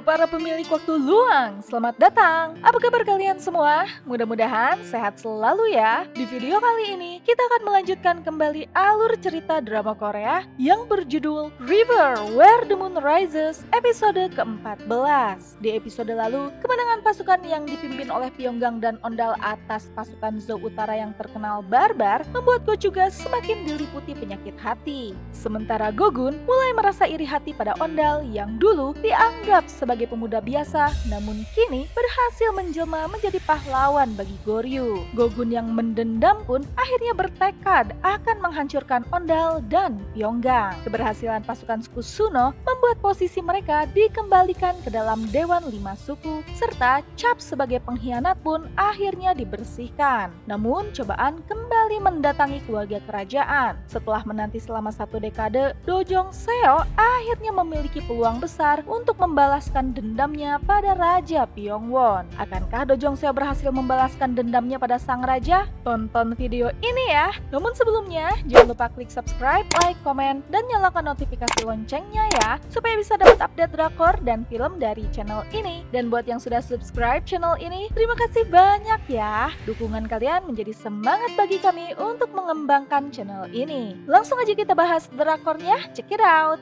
para pemilik waktu luang, selamat datang. Apa kabar kalian semua? Mudah-mudahan sehat selalu ya. Di video kali ini, kita akan melanjutkan kembali alur cerita drama Korea yang berjudul River Where the Moon Rises episode ke-14. Di episode lalu, kemenangan pasukan yang dipimpin oleh Pyeonggang dan Ondal atas pasukan Zou Utara yang terkenal barbar membuat Gochuga semakin diliputi penyakit hati. Sementara Gogun mulai merasa iri hati pada Ondal yang dulu dianggap sebagai pemuda biasa, namun kini berhasil menjelma menjadi pahlawan bagi Goryu. Gogun yang mendendam pun akhirnya bertekad akan menghancurkan Ondal dan Pyeonggang. Keberhasilan pasukan suku Suno membuat posisi mereka dikembalikan ke dalam Dewan 5 Suku, serta cap sebagai pengkhianat pun akhirnya dibersihkan. Namun cobaan kembali mendatangi keluarga kerajaan. Setelah menanti selama 1 dekade, Dojong Seo akhirnya memiliki peluang besar untuk membalaskan dendamnya pada Raja Pyongwon. Akankah Dojong Seo berhasil membalaskan dendamnya pada sang raja? Tonton video ini ya. Namun sebelumnya, jangan lupa klik subscribe, like, komen, dan nyalakan notifikasi loncengnya ya, supaya bisa dapat update drakor dan film dari channel ini. Dan buat yang sudah subscribe channel ini, terima kasih banyak ya. Dukungan kalian menjadi semangat bagi kami untuk mengembangkan channel ini. Langsung aja kita bahas drakornya, check it out!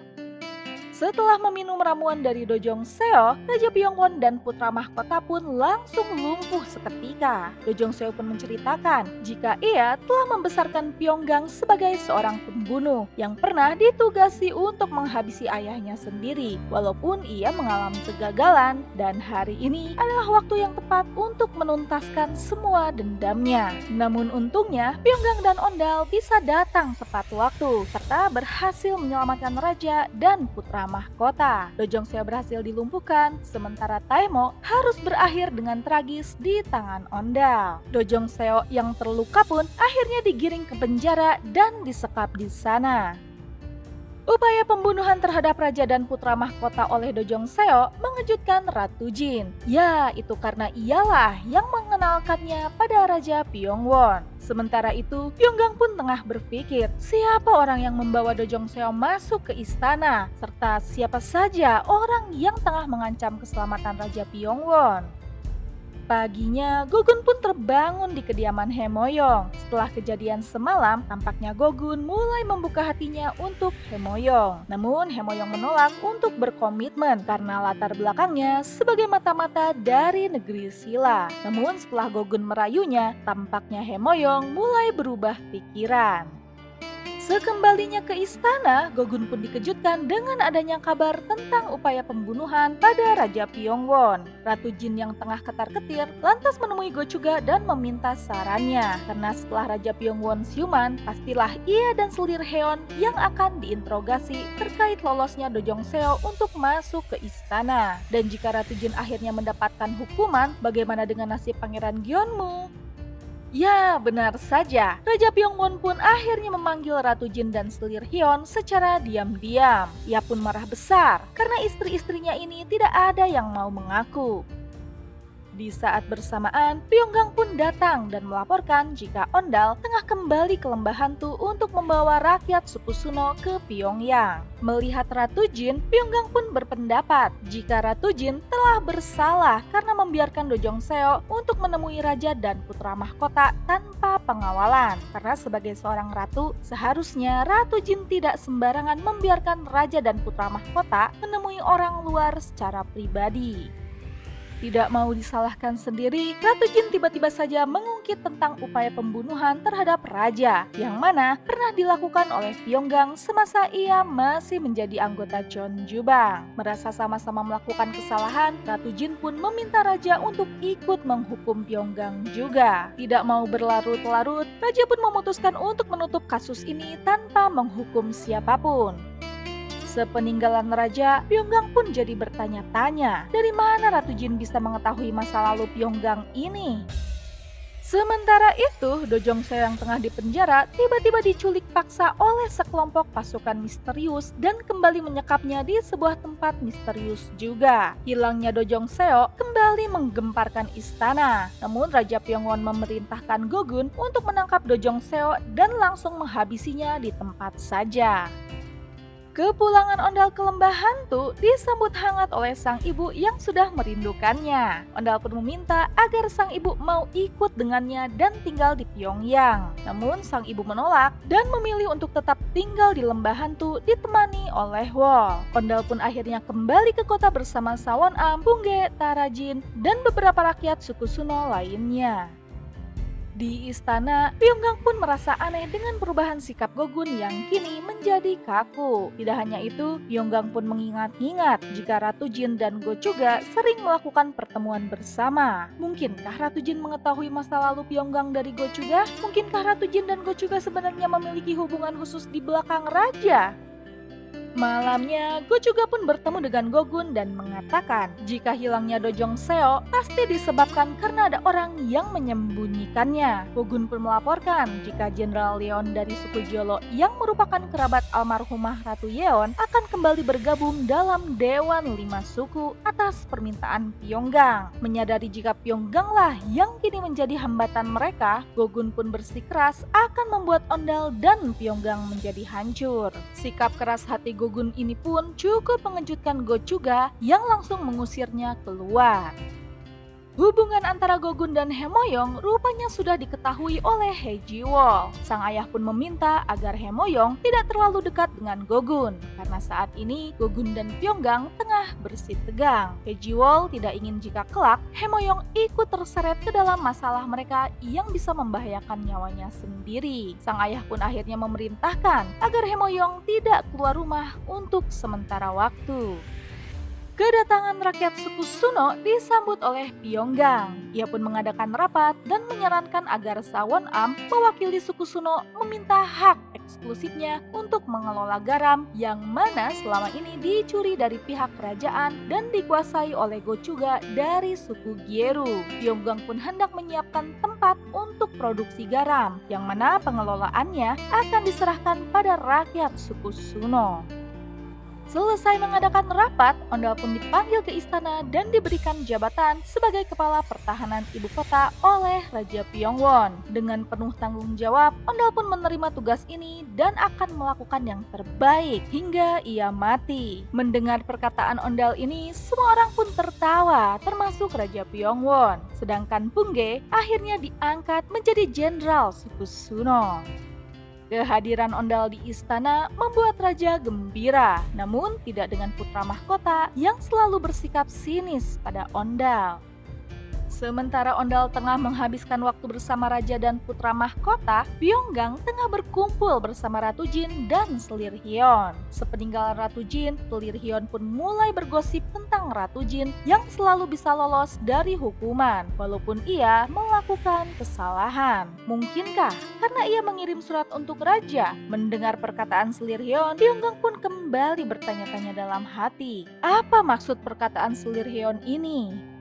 Setelah meminum ramuan dari Dojong Seo, Raja Pyongwon dan putra mahkota pun langsung lumpuh seketika. Dojong Seo pun menceritakan jika ia telah membesarkan Pyeonggang sebagai seorang pembunuh yang pernah ditugasi untuk menghabisi ayahnya sendiri, walaupun ia mengalami kegagalan, dan hari ini adalah waktu yang tepat untuk menuntaskan semua dendamnya. Namun untungnya, Pyeonggang dan Ondal bisa datang tepat waktu, serta berhasil menyelamatkan raja dan putra mahkota. Dojong Seo berhasil dilumpuhkan, sementara Taemo harus berakhir dengan tragis di tangan Ondal. Dojong Seo yang terluka pun akhirnya digiring ke penjara dan disekap di sana. Upaya pembunuhan terhadap raja dan putra mahkota oleh Dojong Seo mengejutkan Ratu Jin. Ya, itu karena ialah yang mengenalkannya pada Raja Pyongwon. Sementara itu, Pyeonggang pun tengah berpikir siapa orang yang membawa Dojong Seo masuk ke istana, serta siapa saja orang yang tengah mengancam keselamatan Raja Pyongwon. Paginya, Gogun pun terbangun di kediaman Hemoyong. Setelah kejadian semalam, tampaknya Gogun mulai membuka hatinya untuk Hemoyong. Namun, Hemoyong menolak untuk berkomitmen karena latar belakangnya sebagai mata-mata dari negeri Silla. Namun, setelah Gogun merayunya, tampaknya Hemoyong mulai berubah pikiran. Sekembalinya ke istana, Gogun pun dikejutkan dengan adanya kabar tentang upaya pembunuhan pada Raja Pyongwon. Ratu Jin yang tengah ketar-ketir lantas menemui Gochuga dan meminta sarannya. Karena setelah Raja Pyongwon siuman, pastilah ia dan selir Heon yang akan diinterogasi terkait lolosnya Dojong Seo untuk masuk ke istana. Dan jika Ratu Jin akhirnya mendapatkan hukuman, bagaimana dengan nasib Pangeran Gyeonmu? Ya, benar saja. Raja Pyongwon pun akhirnya memanggil Ratu Jin dan selir Hyeon secara diam-diam. Ia pun marah besar karena istri-istrinya ini tidak ada yang mau mengaku. Di saat bersamaan, Pyeonggang pun datang dan melaporkan jika Ondal tengah kembali ke Lembah Hantu untuk membawa rakyat suku Suno ke Pyongyang. Melihat Ratu Jin, Pyeonggang pun berpendapat jika Ratu Jin telah bersalah karena membiarkan Dojong Seo untuk menemui raja dan putra mahkota tanpa pengawalan. Karena sebagai seorang ratu, seharusnya Ratu Jin tidak sembarangan membiarkan raja dan putra mahkota menemui orang luar secara pribadi. Tidak mau disalahkan sendiri, Ratu Jin tiba-tiba saja mengungkit tentang upaya pembunuhan terhadap raja, yang mana pernah dilakukan oleh Pyeonggang semasa ia masih menjadi anggota Jeonjubang. Merasa sama-sama melakukan kesalahan, Ratu Jin pun meminta raja untuk ikut menghukum Pyeonggang juga. Tidak mau berlarut-larut, raja pun memutuskan untuk menutup kasus ini tanpa menghukum siapapun. Sepeninggalan raja, Pyeonggang pun jadi bertanya-tanya, dari mana Ratu Jin bisa mengetahui masa lalu Pyeonggang ini? Sementara itu, Dojong Seo yang tengah dipenjara tiba-tiba diculik paksa oleh sekelompok pasukan misterius dan kembali menyekapnya di sebuah tempat misterius juga. Hilangnya Dojong Seo kembali menggemparkan istana. Namun Raja Pyongwon memerintahkan Gogun untuk menangkap Dojong Seo dan langsung menghabisinya di tempat saja. Kepulangan Ondal ke lembah hantu disambut hangat oleh sang ibu yang sudah merindukannya. Ondal pun meminta agar sang ibu mau ikut dengannya dan tinggal di Pyongyang. Namun sang ibu menolak dan memilih untuk tetap tinggal di lembah hantu ditemani oleh Wol. Ondal pun akhirnya kembali ke kota bersama Sawon Am, Pungge, Tarajin, dan beberapa rakyat suku Suno lainnya. Di istana, Pyongyang pun merasa aneh dengan perubahan sikap Gogun yang kini menjadi kaku. Tidak hanya itu, Pyongyang pun mengingat-ingat jika Ratu Jin dan Gochuga sering melakukan pertemuan bersama. Mungkinkah Ratu Jin mengetahui masa lalu Pyongyang dari Gochuga? Mungkinkah Ratu Jin dan Gochuga sebenarnya memiliki hubungan khusus di belakang raja? Malamnya, Gochuga pun bertemu dengan Gogun dan mengatakan jika hilangnya Dojong Seo pasti disebabkan karena ada orang yang menyembunyikannya. Gogun pun melaporkan jika Jenderal Leon dari suku Jolo yang merupakan kerabat almarhumah Ratu Yeon akan kembali bergabung dalam Dewan 5 Suku atas permintaan Pyongyang. Menyadari jika Pyongyang lah yang kini menjadi hambatan mereka, Gogun pun bersikeras akan membuat Ondal dan Pyongyang menjadi hancur. Sikap keras hati Gogun ini pun cukup mengejutkan Gochuga yang langsung mengusirnya keluar. Hubungan antara Gogun dan Haemoyong rupanya sudah diketahui oleh Haejiwol. Sang ayah pun meminta agar Haemoyong tidak terlalu dekat dengan Gogun, karena saat ini Gogun dan Pyongyang tengah bersih tegang. Haejiwol tidak ingin jika kelak Haemoyong ikut terseret ke dalam masalah mereka yang bisa membahayakan nyawanya sendiri. Sang ayah pun akhirnya memerintahkan agar Haemoyong tidak keluar rumah untuk sementara waktu. Kedatangan rakyat suku Suno disambut oleh Pyongyang. Ia pun mengadakan rapat dan menyarankan agar Sawon Am mewakili suku Suno meminta hak eksklusifnya untuk mengelola garam yang mana selama ini dicuri dari pihak kerajaan dan dikuasai oleh Gochuga dari suku Gyeru. Pyongyang pun hendak menyiapkan tempat untuk produksi garam yang mana pengelolaannya akan diserahkan pada rakyat suku Suno. Selesai mengadakan rapat, Ondal pun dipanggil ke istana dan diberikan jabatan sebagai kepala pertahanan ibu kota oleh Raja Pyongyang. Dengan penuh tanggung jawab, Ondal pun menerima tugas ini dan akan melakukan yang terbaik hingga ia mati. Mendengar perkataan Ondal ini, semua orang pun tertawa, termasuk Raja Pyongyang. Sedangkan Pungge akhirnya diangkat menjadi jenderal suku Suno. Kehadiran Ondal di istana membuat raja gembira, namun tidak dengan putra mahkota yang selalu bersikap sinis pada Ondal. Sementara Ondal tengah menghabiskan waktu bersama raja dan putra mahkota, Pyongyang tengah berkumpul bersama Ratu Jin dan Selir Hyeon. Sepeninggalan Ratu Jin, Selir Hyeon pun mulai bergosip tentang Ratu Jin yang selalu bisa lolos dari hukuman, walaupun ia melakukan kesalahan. Mungkinkah karena ia mengirim surat untuk raja? Mendengar perkataan Selir Hyeon, Pyongyang pun kembali bertanya-tanya dalam hati. Apa maksud perkataan Selir Hyeon ini?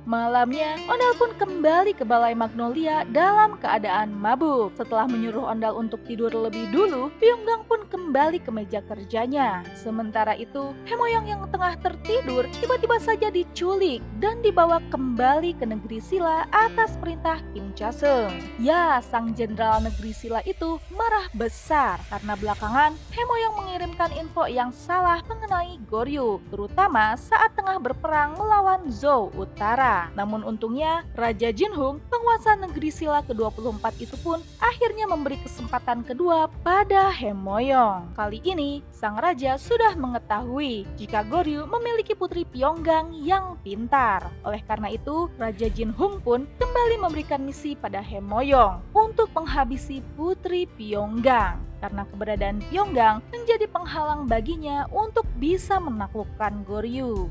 Malamnya, Ondal pun kembali ke Balai Magnolia dalam keadaan mabuk. Setelah menyuruh Ondal untuk tidur lebih dulu, Pyongyang pun kembali ke meja kerjanya. Sementara itu, Haemoyong yang tengah tertidur tiba-tiba saja diculik dan dibawa kembali ke negeri Silla atas perintah Kim Cha-seung. Ya, sang jenderal negeri Silla itu marah besar karena belakangan Haemoyong mengirimkan info yang salah mengenai Goryeo, terutama saat tengah berperang melawan Zhou Utara. Namun untungnya, Raja Jinhung, penguasa negeri Silla ke-24 itu pun akhirnya memberi kesempatan kedua pada Haemoyong. Kali ini, sang raja sudah mengetahui jika Goryeo memiliki putri Pyongyang yang pintar. Oleh karena itu, Raja Jinhung pun kembali memberikan misi pada Haemoyong untuk menghabisi putri Pyongyang. Karena keberadaan Pyongyang menjadi penghalang baginya untuk bisa menaklukkan Goryeo.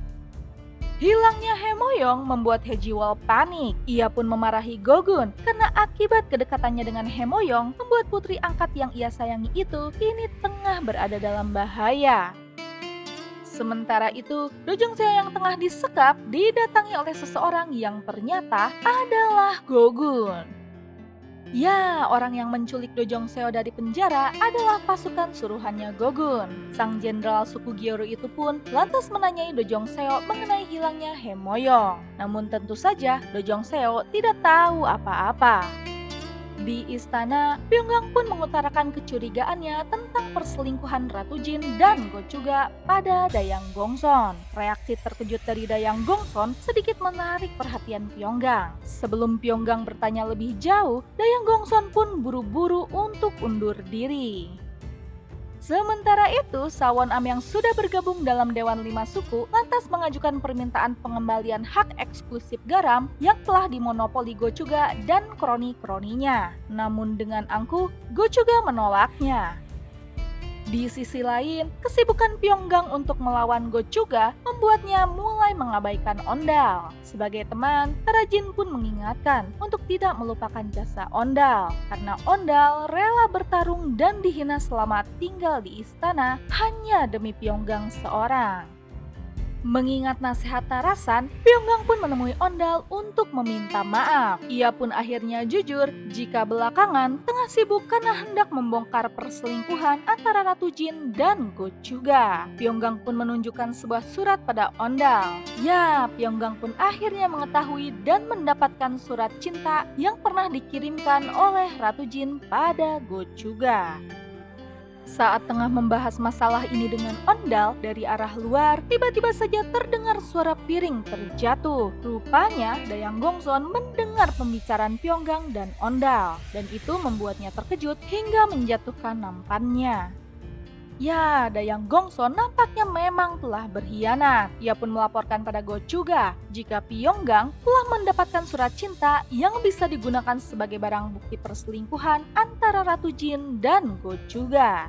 Hilangnya Haemoyong membuat Haejiwol panik. Ia pun memarahi Gogun karena akibat kedekatannya dengan Haemoyong membuat putri angkat yang ia sayangi itu kini tengah berada dalam bahaya. Sementara itu, Dojong Seo yang tengah disekap didatangi oleh seseorang yang ternyata adalah Gogun. Ya, orang yang menculik Dojong Seo dari penjara adalah pasukan suruhannya Gogun. Sang jenderal suku Gyeru itu pun lantas menanyai Dojong Seo mengenai hilangnya Haemoyong. Namun tentu saja Dojong Seo tidak tahu apa-apa. Di istana, Pyongyang pun mengutarakan kecurigaannya tentang perselingkuhan Ratu Jin dan Gochuga pada Dayang Gongsun. Reaksi terkejut dari Dayang Gongsun sedikit menarik perhatian Pyongyang. Sebelum Pyongyang bertanya lebih jauh, Dayang Gongsun pun buru-buru untuk undur diri. Sementara itu, Sawon Am yang sudah bergabung dalam Dewan Lima Suku lantas mengajukan permintaan pengembalian hak eksklusif garam yang telah dimonopoli Gochuga dan kroni-kroninya. Namun dengan angkuh, Gochuga menolaknya. Di sisi lain, kesibukan Pyongyang untuk melawan Gochuga membuatnya mulai mengabaikan Ondal. Sebagai teman, Tarajin pun mengingatkan untuk tidak melupakan jasa Ondal, karena Ondal rela bertarung dan dihina selama tinggal di istana hanya demi Pyongyang seorang. Mengingat nasihat Tarasan, Pyongyang pun menemui Ondal untuk meminta maaf. Ia pun akhirnya jujur jika belakangan tengah sibuk karena hendak membongkar perselingkuhan antara Ratu Jin dan Gochuga. Pyongyang pun menunjukkan sebuah surat pada Ondal. Ya, Pyongyang pun akhirnya mengetahui dan mendapatkan surat cinta yang pernah dikirimkan oleh Ratu Jin pada Gochuga. Saat tengah membahas masalah ini dengan Ondal, dari arah luar, tiba-tiba saja terdengar suara piring terjatuh. Rupanya, Dayang Gongsun mendengar pembicaraan Pyongyang dan Ondal, dan itu membuatnya terkejut hingga menjatuhkan nampannya. Ya, Dayang Gongsun nampaknya memang telah berkhianat. Ia pun melaporkan pada Gochuga jika Pyongyang telah mendapatkan surat cinta yang bisa digunakan sebagai barang bukti perselingkuhan antara Ratu Jin dan Gochuga.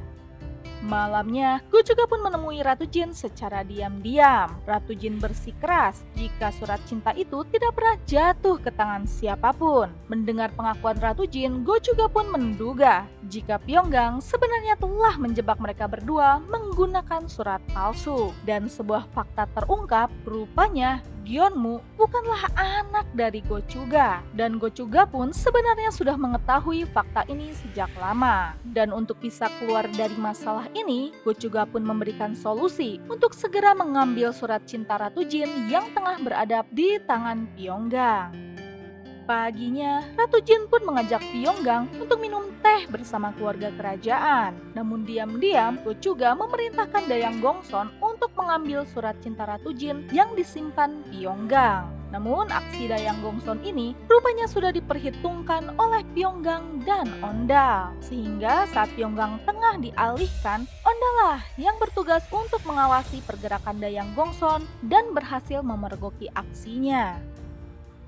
Malamnya, Gochuga pun menemui Ratu Jin secara diam-diam. Ratu Jin bersikeras jika surat cinta itu tidak pernah jatuh ke tangan siapapun. Mendengar pengakuan Ratu Jin, Gochuga pun menduga jika Pyongyang sebenarnya telah menjebak mereka berdua menggunakan surat palsu. Dan sebuah fakta terungkap, rupanya Gyeonmu bukanlah anak dari Gochuga. Dan Gochuga pun sebenarnya sudah mengetahui fakta ini sejak lama. Dan untuk bisa keluar dari masalah ini, Gochuga pun memberikan solusi untuk segera mengambil surat cinta Ratu Jin yang tengah beradab di tangan Pyongyang. Paginya, Ratu Jin pun mengajak Pyongyang untuk minum teh bersama keluarga kerajaan. Namun diam-diam, Gochuga memerintahkan Dayang Gongsun untuk mengambil surat cinta Ratu Jin yang disimpan Pyongyang. Namun aksi Dayang Gongsun ini rupanya sudah diperhitungkan oleh Pyongyang dan Ondal. Sehingga saat Pyongyang tengah dialihkan, Ondal lah yang bertugas untuk mengawasi pergerakan Dayang Gongsun dan berhasil memergoki aksinya.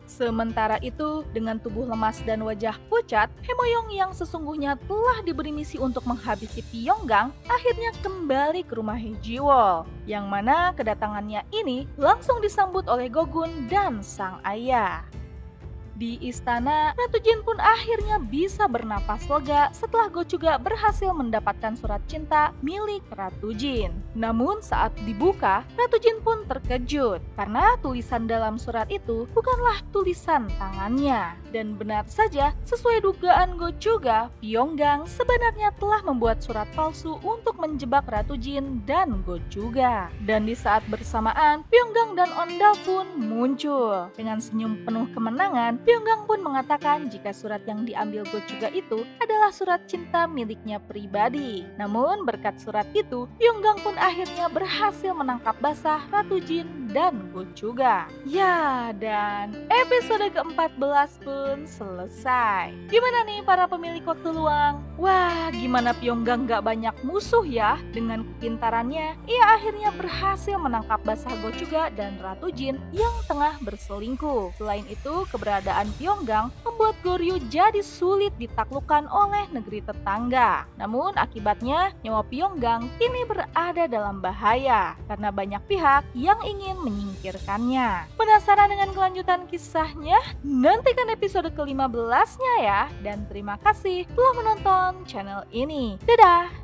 Sementara itu, dengan tubuh lemas dan wajah pucat, Hemoyong yang sesungguhnya telah diberi misi untuk menghabisi Pyongyang akhirnya kembali ke rumah Haejiwol, yang mana kedatangannya ini langsung disambut oleh Gogun dan sang ayah. Di istana, Ratu Jin pun akhirnya bisa bernapas lega setelah Gochuga berhasil mendapatkan surat cinta milik Ratu Jin. Namun saat dibuka, Ratu Jin pun terkejut karena tulisan dalam surat itu bukanlah tulisan tangannya. Dan benar saja, sesuai dugaan Gochuga, Pyongyang sebenarnya telah membuat surat palsu untuk menjebak Ratu Jin dan Gochuga. Dan di saat bersamaan, Pyongyang dan Ondal pun muncul. Dengan senyum penuh kemenangan, Pyongyang pun mengatakan jika surat yang diambil Gochuga itu adalah surat cinta miliknya pribadi. Namun berkat surat itu, Pyongyang pun akhirnya berhasil menangkap basah Ratu Jin dan Gochuga. Ya, dan episode ke-14 pun selesai. Gimana nih para pemilik waktu luang? Wah, gimana Pyongyang gak banyak musuh ya? Dengan kepintarannya, ia akhirnya berhasil menangkap basah Gochuga dan Ratu Jin yang tengah berselingkuh. Selain itu, keberadaan Pyongyang membuat Goryeo jadi sulit ditaklukkan oleh negeri tetangga. Namun akibatnya nyawa Pyongyang kini berada dalam bahaya karena banyak pihak yang ingin menyingkirkannya. Penasaran dengan kelanjutan kisahnya? Nantikan episode ke-15-nya ya. Dan terima kasih telah menonton channel ini. Dadah!